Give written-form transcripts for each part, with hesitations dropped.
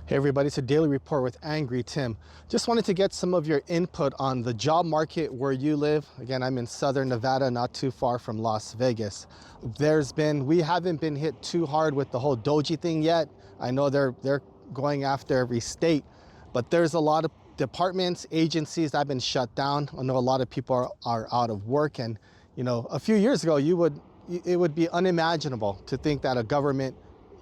Hey everybody, it's a daily report with Angry Tim. Just wanted to get some of your input on the job market where you live. Again, I'm in Southern Nevada, not too far from Las Vegas. We haven't been hit too hard with the whole Doji thing yet. I know they're going after every state, but there's a lot of departments, agencies that have been shut down. I know a lot of people are out of work, and a few years ago, it would be unimaginable to think that a government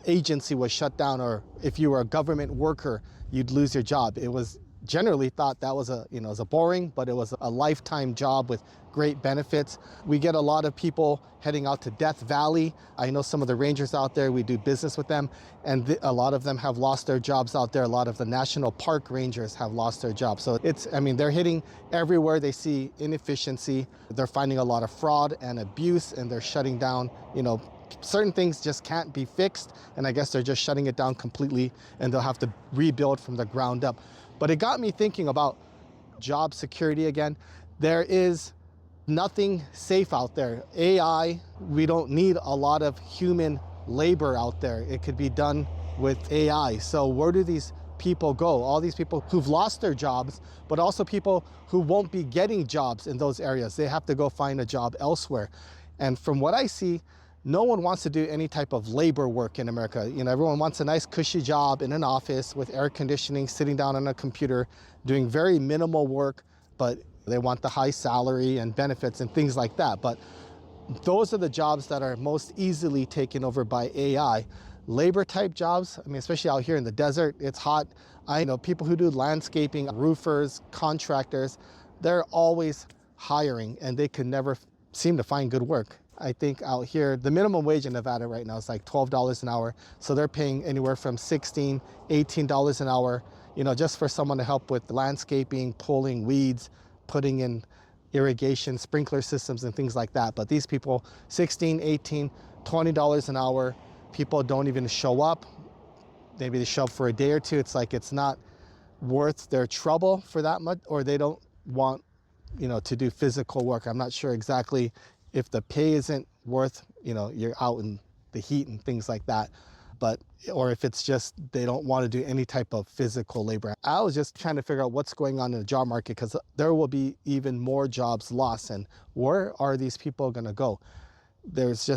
agency was shut down, or if you were a government worker, you'd lose your job. It was generally thought that was a boring, but it was a lifetime job with great benefits. We get a lot of people heading out to Death Valley. I know some of the rangers out there, we do business with them, and a lot of them have lost their jobs out there. A lot of the national park rangers have lost their jobs. So they're hitting everywhere they see inefficiency. They're finding a lot of fraud and abuse, and they're shutting down, certain things just can't be fixed, and I guess they're just shutting it down completely, and they'll have to rebuild from the ground up. But it got me thinking about job security again. There is nothing safe out there. AI, we don't need a lot of human labor out there. It could be done with AI. So where do these people go? All these people who've lost their jobs, but also people who won't be getting jobs in those areas. They have to go find a job elsewhere. And from what I see, no one wants to do any type of labor work in America. Everyone wants a nice cushy job in an office with air conditioning, sitting down on a computer, doing very minimal work, but they want the high salary and benefits and things like that. But those are the jobs that are most easily taken over by AI. Labor type jobs, especially out here in the desert, it's hot. I know people who do landscaping, roofers, contractors, they're always hiring, and they can never seem to find good work. I think out here, the minimum wage in Nevada right now is like $12 an hour. So they're paying anywhere from $16, $18 an hour, just for someone to help with landscaping, pulling weeds, putting in irrigation, sprinkler systems and things like that. But these people, $16, $18, $20 an hour, people don't even show up. Maybe they show up for a day or two. It's like it's not worth their trouble for that much, or they don't want, to do physical work. I'm not sure exactly if the pay isn't worth, you're out in the heat and things like that, or if it's just they don't want to do any type of physical labor. I was just trying to figure out what's going on in the job market, because there will be even more jobs lost, and where are these people going to go? There's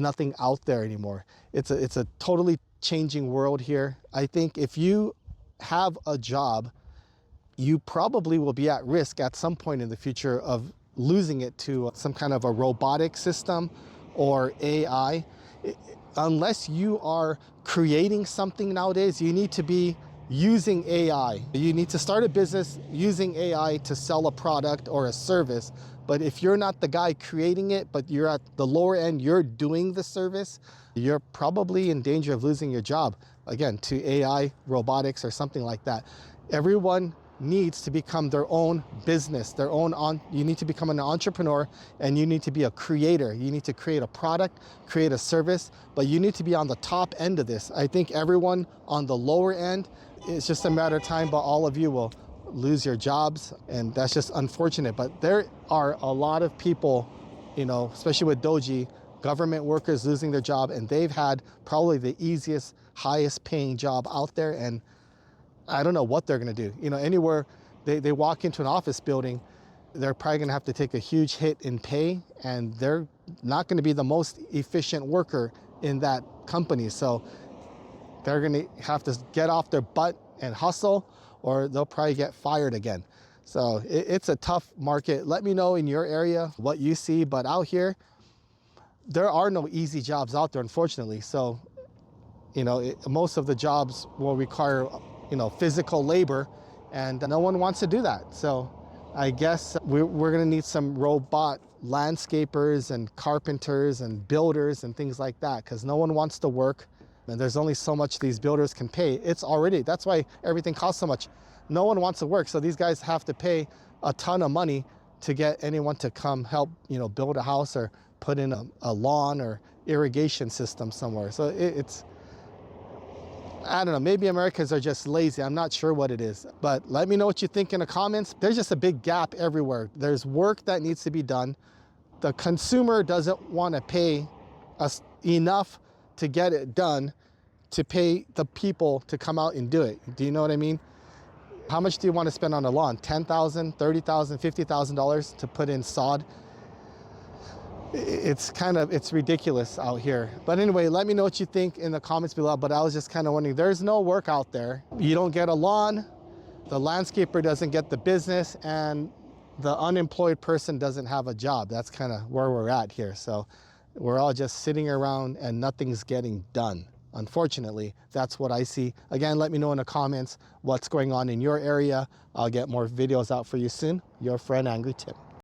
nothing out there anymore. It's a totally changing world here. I think if you have a job, you probably will be at risk at some point in the future of losing it to some kind of a robotic system or AI. Unless you are creating something nowadays, you need to be using AI. You need to start a business using AI to sell a product or a service. But if you're not the guy creating it, but you're at the lower end, you're doing the service, you're probably in danger of losing your job, again, to AI, robotics, or something like that. Everyone needs to become their own business, you need to become an entrepreneur, and you need to be a creator. You need to create a product, create a service, but you need to be on the top end of this. I think everyone on the lower end, it's just a matter of time, but all of you will lose your jobs, and that's just unfortunate. But there are a lot of people, especially with Doji, government workers losing their job, and they've had probably the easiest, highest paying job out there, and I don't know what they're going to do. Anywhere they walk into an office building, they're probably going to have to take a huge hit in pay, and they're not going to be the most efficient worker in that company. So they're going to have to get off their butt and hustle, or they'll probably get fired again. So it's a tough market. Let me know in your area what you see, but out here, there are no easy jobs out there, unfortunately. So, most of the jobs will require physical labor, and no one wants to do that. So I guess we're going to need some robot landscapers and carpenters and builders and things like that, because no one wants to work, and there's only so much these builders can pay. That's why everything costs so much. No one wants to work, so these guys have to pay a ton of money to get anyone to come help, build a house or put in a lawn or irrigation system somewhere. So it's I don't know, maybe Americans are just lazy. I'm not sure what it is, but let me know what you think in the comments. There's just a big gap everywhere. There's work that needs to be done. The consumer doesn't want to pay us enough to get it done. to pay the people to come out and do it. Do you know what I mean? How much do you want to spend on a lawn? $10,000, $30,000, $50,000 to put in sod? It's ridiculous out here. But anyway, let me know what you think in the comments below. But I was just kind of wondering, there's no work out there. You don't get a lawn, the landscaper doesn't get the business, and the unemployed person doesn't have a job. That's kind of where we're at here. So we're all just sitting around and nothing's getting done. Unfortunately, that's what I see. Again, let me know in the comments what's going on in your area. I'll get more videos out for you soon. Your friend, Angry Tim.